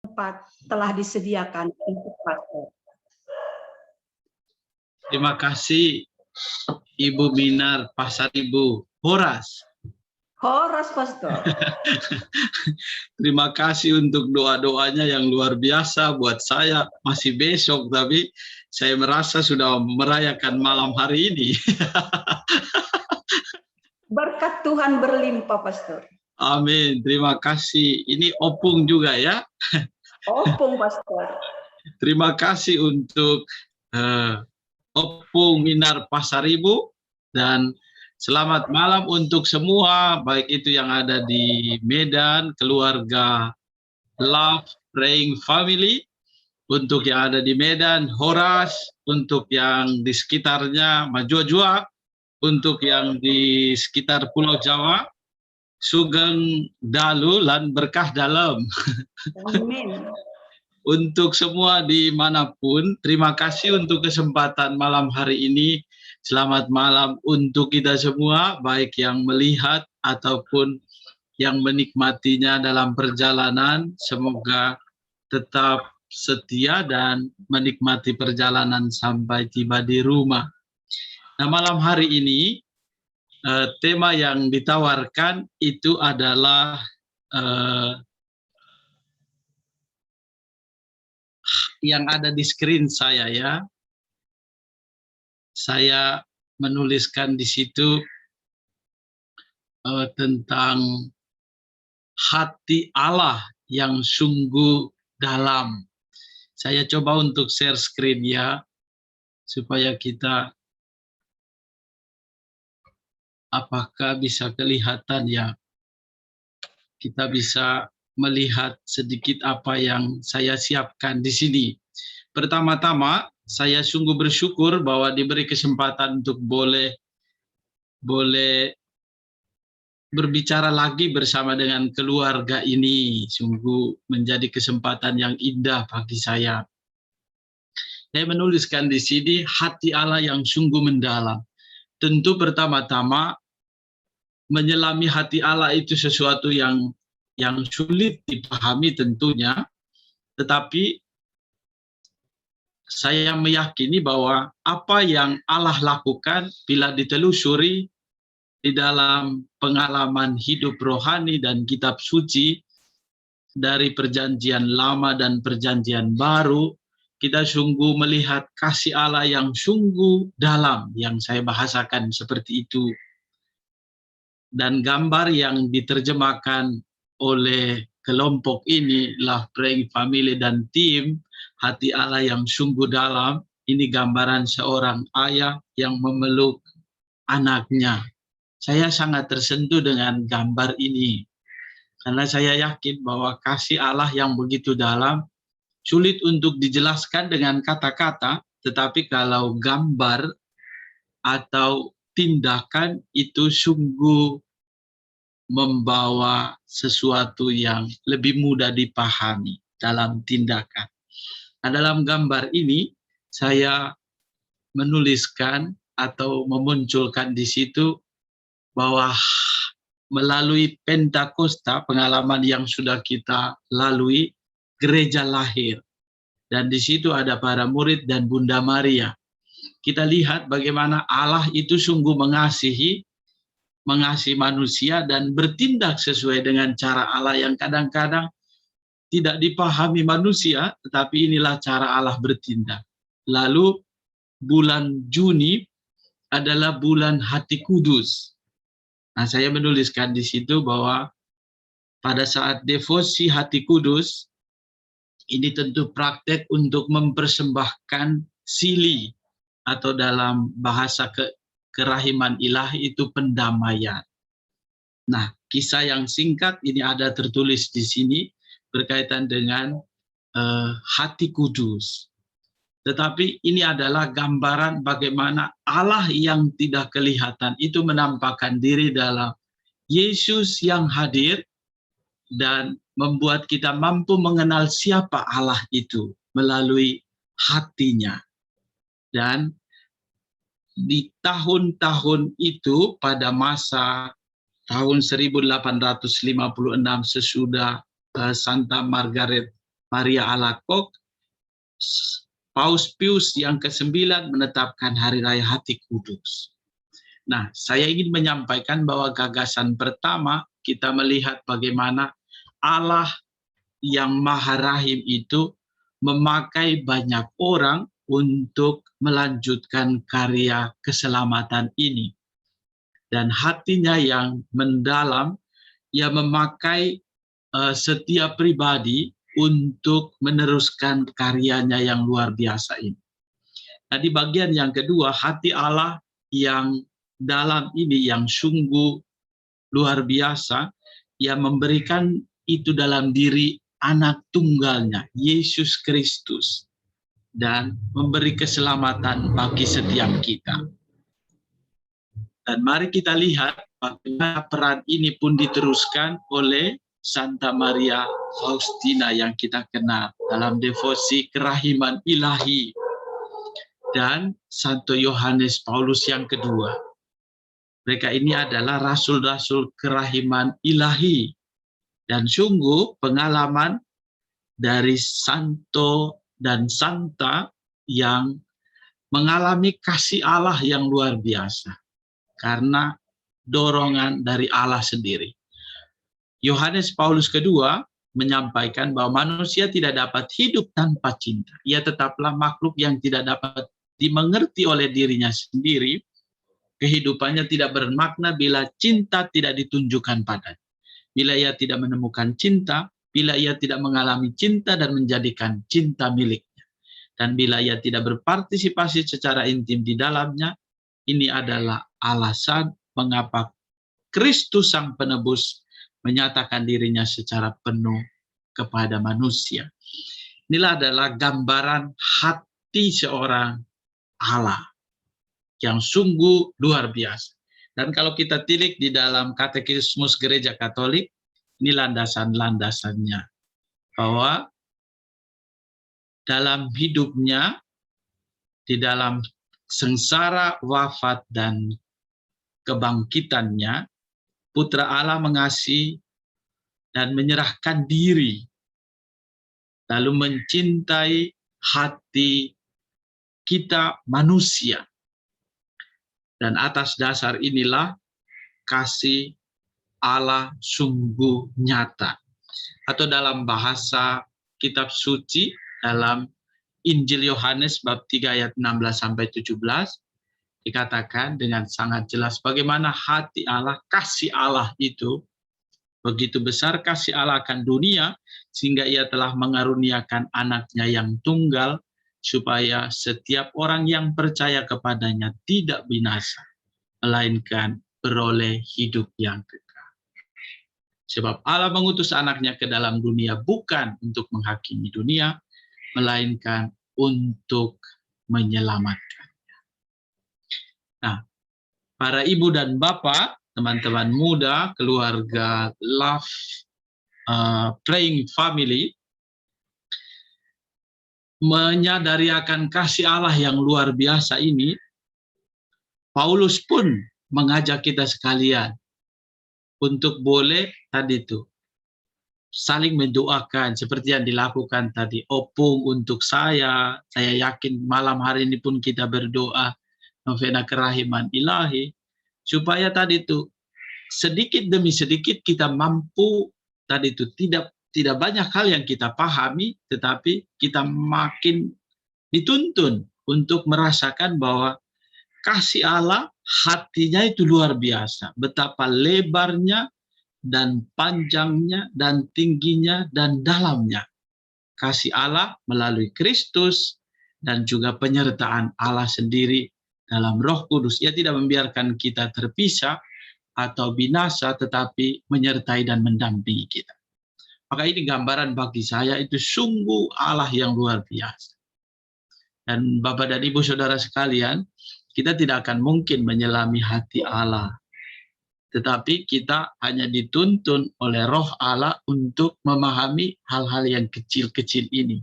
tempat telah disediakan untuk pastor. Terima kasih Ibu Minar Pasaribu Horas. Horas, Pastor. Terima kasih untuk doa-doanya yang luar biasa buat saya. Masih besok, tapi saya merasa sudah merayakan malam hari ini. Berkat Tuhan berlimpah, Pastor. Amin. Terima kasih. Ini opung juga ya. Opung, Pastor. Terima kasih untuk Opung Minar Pasaribu, dan selamat malam untuk semua, baik itu yang ada di Medan, keluarga Love Praying Family, untuk yang ada di Medan, Horas, untuk yang di sekitarnya, Majua-Jua, untuk yang di sekitar Pulau Jawa, Sugeng Dalu, lan berkah dalam. Amin. Untuk semua dimanapun, terima kasih untuk kesempatan malam hari ini. Selamat malam untuk kita semua, baik yang melihat ataupun yang menikmatinya dalam perjalanan. Semoga tetap setia dan menikmati perjalanan sampai tiba di rumah. Nah, malam hari ini, tema yang ditawarkan itu adalah yang ada di screen saya ya. Saya menuliskan di situ tentang hati Allah yang sungguh dalam. Saya coba untuk share screen ya, supaya kita, apakah bisa kelihatan ya? Kita bisa melihat sedikit apa yang saya siapkan di sini. Pertama-tama, saya sungguh bersyukur bahwa diberi kesempatan untuk boleh berbicara lagi bersama dengan keluarga ini. Sungguh menjadi kesempatan yang indah bagi saya. Saya menuliskan di sini hati Allah yang sungguh mendalam. Tentu pertama-tama menyelami hati Allah itu sesuatu yang sulit dipahami tentunya, tetapi saya meyakini bahwa apa yang Allah lakukan bila ditelusuri di dalam pengalaman hidup rohani dan kitab suci dari perjanjian lama dan perjanjian baru, kita sungguh melihat kasih Allah yang sungguh dalam, yang saya bahasakan seperti itu. Dan gambar yang diterjemahkan oleh kelompok ini, Love Praying Family dan tim, hati Allah yang sungguh dalam, ini gambaran seorang ayah yang memeluk anaknya. Saya sangat tersentuh dengan gambar ini, karena saya yakin bahwa kasih Allah yang begitu dalam, sulit untuk dijelaskan dengan kata-kata, tetapi kalau gambar atau tindakan itu sungguh membawa sesuatu yang lebih mudah dipahami dalam tindakan. Nah, dalam gambar ini saya menuliskan atau memunculkan di situ bahwa melalui Pentakosta, pengalaman yang sudah kita lalui, gereja lahir. Dan di situ ada para murid dan Bunda Maria. Kita lihat bagaimana Allah itu sungguh mengasihi manusia dan bertindak sesuai dengan cara Allah yang kadang-kadang tidak dipahami manusia, tetapi inilah cara Allah bertindak. Lalu bulan Juni adalah bulan hati kudus. Nah, saya menuliskan di situ bahwa pada saat devosi hati kudus, ini tentu praktek untuk mempersembahkan sili, atau dalam bahasa kerahiman ilahi itu pendamaian. Nah, kisah yang singkat ini ada tertulis di sini berkaitan dengan hati kudus. Tetapi ini adalah gambaran bagaimana Allah yang tidak kelihatan itu menampakkan diri dalam Yesus yang hadir dan membuat kita mampu mengenal siapa Allah itu melalui hatinya. Dan di tahun-tahun itu, pada masa tahun 1856 sesudah Santa Margaret Maria Alacoque, Paus Pius yang ke-9 menetapkan Hari Raya Hati Kudus. Nah, saya ingin menyampaikan bahwa gagasan pertama kita melihat bagaimana Allah yang Maha Rahim itu memakai banyak orang untuk melanjutkan karya keselamatan ini. Dan hatinya yang mendalam, ia memakai setiap pribadi untuk meneruskan karyanya yang luar biasa ini. Nah, di bagian yang kedua, hati Allah yang dalam ini, yang sungguh luar biasa, ia memberikan itu dalam diri anak tunggalnya, Yesus Kristus, dan memberi keselamatan bagi setiap kita. Dan mari kita lihat bagaimana peran ini pun diteruskan oleh Santa Maria Faustina yang kita kenal dalam devosi kerahiman ilahi, dan Santo Yohanes Paulus yang kedua. Mereka ini adalah rasul-rasul kerahiman ilahi. Dan sungguh pengalaman dari Santo dan Santa yang mengalami kasih Allah yang luar biasa karena dorongan dari Allah sendiri. Yohanes Paulus kedua menyampaikan bahwa manusia tidak dapat hidup tanpa cinta. Ia tetaplah makhluk yang tidak dapat dimengerti oleh dirinya sendiri. Kehidupannya tidak bermakna bila cinta tidak ditunjukkan padanya. Bila ia tidak menemukan cinta, bila ia tidak mengalami cinta dan menjadikan cinta miliknya. Dan bila ia tidak berpartisipasi secara intim di dalamnya, ini adalah alasan mengapa Kristus Sang Penebus menyatakan dirinya secara penuh kepada manusia. Inilah adalah gambaran hati seorang Allah yang sungguh luar biasa. Dan kalau kita tilik di dalam Katekismus Gereja Katolik, ini landasan-landasannya. Bahwa dalam hidupnya, di dalam sengsara, wafat, dan kebangkitannya, Putra Allah mengasihi dan menyerahkan diri, lalu mencintai hati kita manusia. Dan atas dasar inilah kasih Allah sungguh nyata. Atau dalam bahasa kitab suci, dalam Injil Yohanes bab 3 ayat 16-17, dikatakan dengan sangat jelas bagaimana hati Allah, kasih Allah itu, begitu besar kasih Allah akan dunia, sehingga ia telah mengaruniakan anaknya yang tunggal, supaya setiap orang yang percaya kepadanya tidak binasa, melainkan beroleh hidup yang kekal. Sebab Allah mengutus anaknya ke dalam dunia bukan untuk menghakimi dunia, melainkan untuk menyelamatkannya. Nah, para ibu dan bapak, teman-teman muda, keluarga Love Praying Family, menyadari akan kasih Allah yang luar biasa ini, Paulus pun mengajak kita sekalian untuk boleh tadi itu saling mendoakan seperti yang dilakukan tadi. Opung untuk saya yakin malam hari ini pun kita berdoa novena kerahiman ilahi, supaya tadi itu sedikit demi sedikit kita mampu tadi itu tidak banyak hal yang kita pahami, tetapi kita makin dituntun untuk merasakan bahwa kasih Allah, hatinya itu luar biasa. Betapa lebarnya dan panjangnya dan tingginya dan dalamnya. Kasih Allah melalui Kristus dan juga penyertaan Allah sendiri dalam Roh Kudus. Ia tidak membiarkan kita terpisah atau binasa, tetapi menyertai dan mendampingi kita. Maka ini gambaran bagi saya itu sungguh Allah yang luar biasa. Dan Bapak dan Ibu Saudara sekalian, kita tidak akan mungkin menyelami hati Allah. Tetapi kita hanya dituntun oleh Roh Allah untuk memahami hal-hal yang kecil-kecil ini.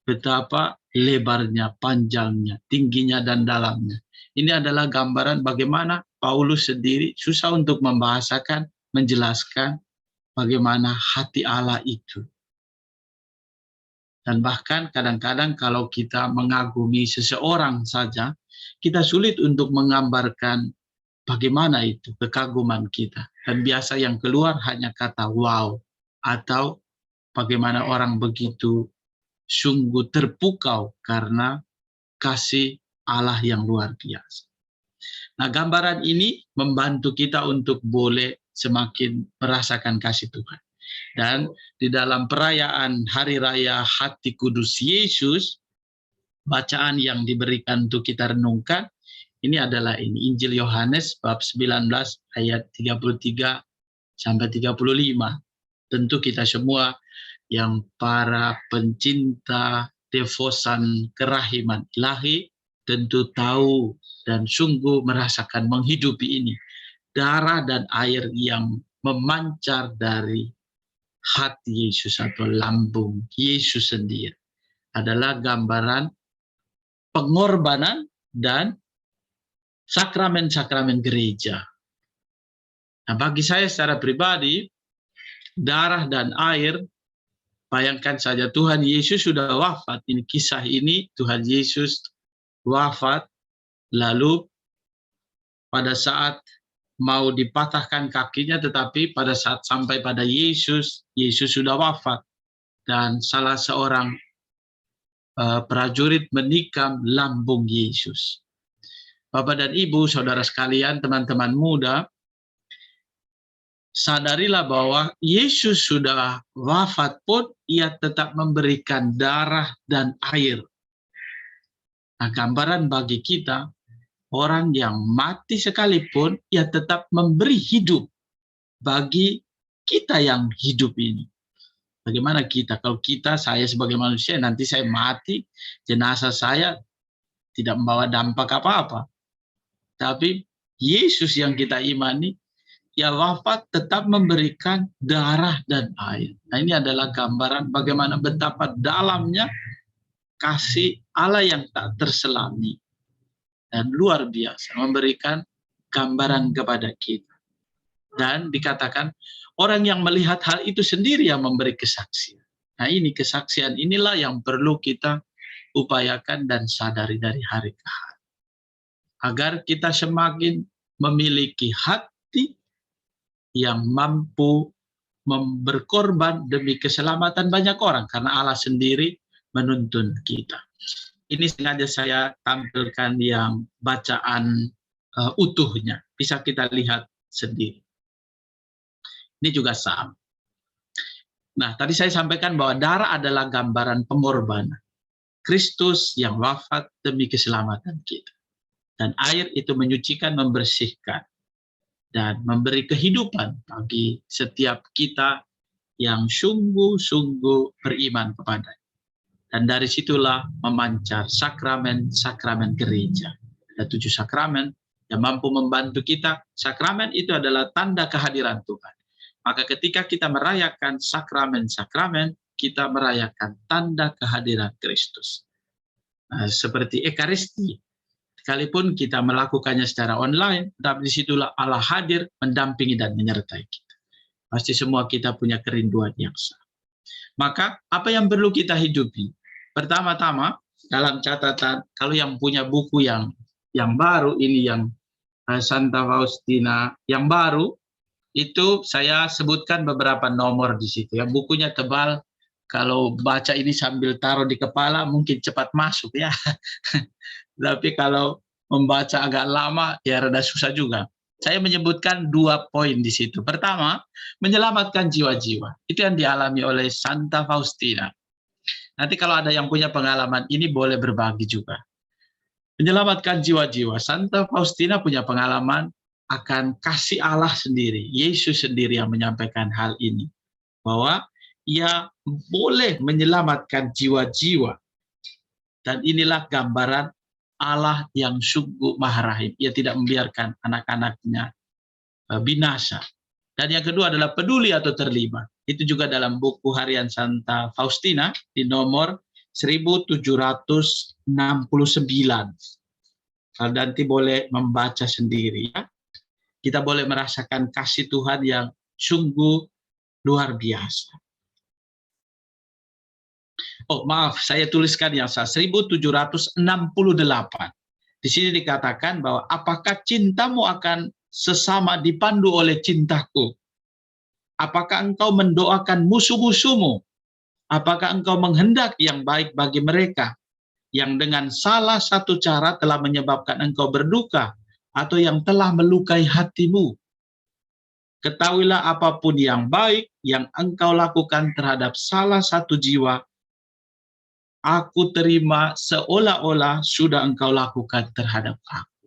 Betapa lebarnya, panjangnya, tingginya, dan dalamnya. Ini adalah gambaran bagaimana Paulus sendiri susah untuk membahasakan, menjelaskan bagaimana hati Allah itu. Dan bahkan kadang-kadang kalau kita mengagumi seseorang saja, kita sulit untuk menggambarkan bagaimana itu kekaguman kita. Dan biasa yang keluar hanya kata wow, atau bagaimana orang begitu sungguh terpukau karena kasih Allah yang luar biasa. Nah, gambaran ini membantu kita untuk boleh semakin merasakan kasih Tuhan. Dan di dalam perayaan Hari Raya Hati Kudus Yesus, bacaan yang diberikan untuk kita renungkan, ini adalah ini Injil Yohanes bab 19 ayat 33 sampai 35. Tentu kita semua yang para pencinta devosan kerahiman ilahi tentu tahu dan sungguh merasakan menghidupi ini. Darah dan air yang memancar dari hati Yesus atau lambung Yesus sendiri adalah gambaran pengorbanan dan sakramen-sakramen gereja. Nah, bagi saya secara pribadi, darah dan air, bayangkan saja Tuhan Yesus sudah wafat. Ini kisah ini, Tuhan Yesus wafat, lalu pada saat mau dipatahkan kakinya, tetapi pada saat sampai pada Yesus, Yesus sudah wafat. Dan salah seorang prajurit menikam lambung Yesus. Bapak dan Ibu, saudara sekalian, teman-teman muda, sadarilah bahwa Yesus sudah wafat pun, ia tetap memberikan darah dan air. Nah, gambaran bagi kita, orang yang mati sekalipun, ia tetap memberi hidup bagi kita yang hidup ini. Bagaimana kita? Kalau saya sebagai manusia, nanti saya mati, jenazah saya tidak membawa dampak apa-apa. Tapi Yesus yang kita imani, ia wafat tetap memberikan darah dan air. Nah, ini adalah gambaran bagaimana betapa dalamnya kasih Allah yang tak terselami. Dan luar biasa, memberikan gambaran kepada kita. Dan dikatakan, orang yang melihat hal itu sendiri yang memberi kesaksian. Nah, ini kesaksian inilah yang perlu kita upayakan dan sadari dari hari ke hari. Agar kita semakin memiliki hati yang mampu berkorban demi keselamatan banyak orang. Karena Allah sendiri menuntun kita. Ini sengaja saya tampilkan yang bacaan utuhnya. Bisa kita lihat sendiri. Ini juga sama. Nah, tadi saya sampaikan bahwa darah adalah gambaran pengorbanan. Kristus yang wafat demi keselamatan kita. Dan air itu menyucikan, membersihkan, dan memberi kehidupan bagi setiap kita yang sungguh-sungguh beriman kepadanya. Dan dari situlah memancar sakramen-sakramen gereja. Ada 7 sakramen yang mampu membantu kita. Sakramen itu adalah tanda kehadiran Tuhan. Maka ketika kita merayakan sakramen-sakramen, kita merayakan tanda kehadiran Kristus. Nah, seperti Ekaristi. Sekalipun kita melakukannya secara online, tapi disitulah Allah hadir, mendampingi dan menyertai kita. Pasti semua kita punya kerinduan yang sama. Maka apa yang perlu kita hidupi? Pertama-tama, dalam catatan, kalau yang punya buku yang baru, ini yang Santa Faustina yang baru, itu saya sebutkan beberapa nomor di situ. Ya, bukunya tebal, kalau baca ini sambil taruh di kepala, mungkin cepat masuk ya. Tapi kalau membaca agak lama, ya rada susah juga. Saya menyebutkan 2 poin di situ. Pertama, menyelamatkan jiwa-jiwa. Itu yang dialami oleh Santa Faustina. Nanti kalau ada yang punya pengalaman ini boleh berbagi juga. Menyelamatkan jiwa-jiwa. Santa Faustina punya pengalaman akan kasih Allah sendiri. Yesus sendiri yang menyampaikan hal ini. Bahwa ia boleh menyelamatkan jiwa-jiwa. Dan inilah gambaran Allah yang sungguh maha rahim. Ia tidak membiarkan anak-anaknya binasa. Dan yang kedua adalah peduli atau terlibat. Itu juga dalam buku harian Santa Faustina di nomor 1769. Kalau nanti boleh membaca sendiri ya. Kita boleh merasakan kasih Tuhan yang sungguh luar biasa. Oh maaf, saya tuliskan yang salah, 1768. Di sini dikatakan bahwa apakah cintamu akan sesama dipandu oleh cintaku? Apakah engkau mendoakan musuh-musuhmu? Apakah engkau menghendaki yang baik bagi mereka, yang dengan salah satu cara telah menyebabkan engkau berduka, atau yang telah melukai hatimu? Ketahuilah apapun yang baik yang engkau lakukan terhadap salah satu jiwa, aku terima seolah-olah sudah engkau lakukan terhadap aku.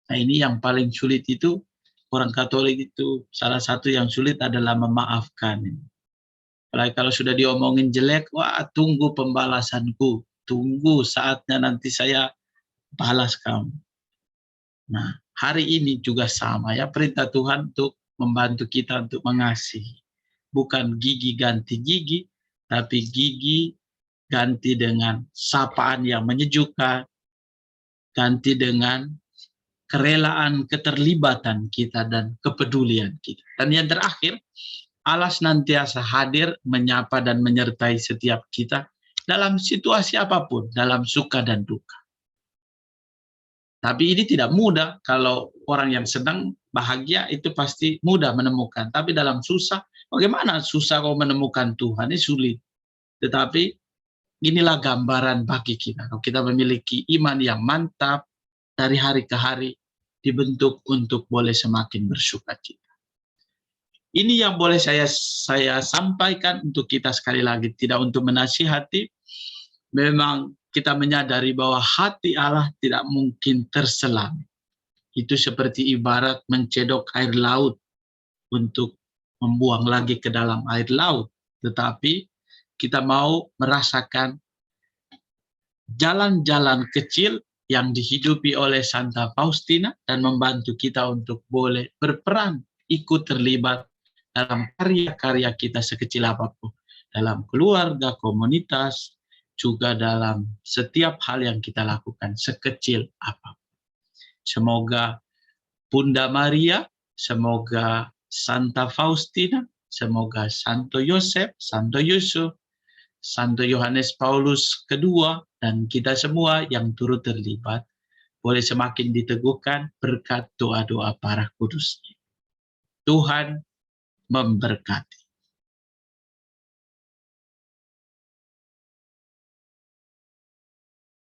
Nah ini yang paling sulit itu, orang Katolik itu salah satu yang sulit adalah memaafkan. Apalagi kalau sudah diomongin jelek, wah tunggu pembalasanku, tunggu saatnya nanti saya balas kamu. Nah hari ini juga sama ya, perintah Tuhan untuk membantu kita untuk mengasihi. Bukan gigi ganti gigi, tapi gigi ganti dengan sapaan yang menyejukkan, ganti dengan kerelaan, keterlibatan kita, dan kepedulian kita. Dan yang terakhir, Allah senantiasa hadir, menyapa dan menyertai setiap kita dalam situasi apapun, dalam suka dan duka. Tapi ini tidak mudah. Kalau orang yang senang, bahagia, itu pasti mudah menemukan. Tapi dalam susah, bagaimana susah kau menemukan Tuhan? Ini sulit. Tetapi inilah gambaran bagi kita. Kalau kita memiliki iman yang mantap, dari hari ke hari dibentuk untuk boleh semakin bersukacita. Ini yang boleh saya sampaikan untuk kita sekali lagi, tidak untuk menasihati. Memang kita menyadari bahwa hati Allah tidak mungkin terselam. Itu seperti ibarat mencedok air laut untuk membuang lagi ke dalam air laut. Tetapi kita mau merasakan jalan-jalan kecil yang dihidupi oleh Santa Faustina dan membantu kita untuk boleh berperan, ikut terlibat dalam karya-karya kita sekecil apapun. Dalam keluarga, komunitas, juga dalam setiap hal yang kita lakukan sekecil apapun. Semoga Bunda Maria, semoga Santa Faustina, semoga Santo Yosef, Santo Yusuf, Santo Yohanes Paulus II, dan kita semua yang turut terlibat boleh semakin diteguhkan berkat doa-doa para kudus. Tuhan memberkati.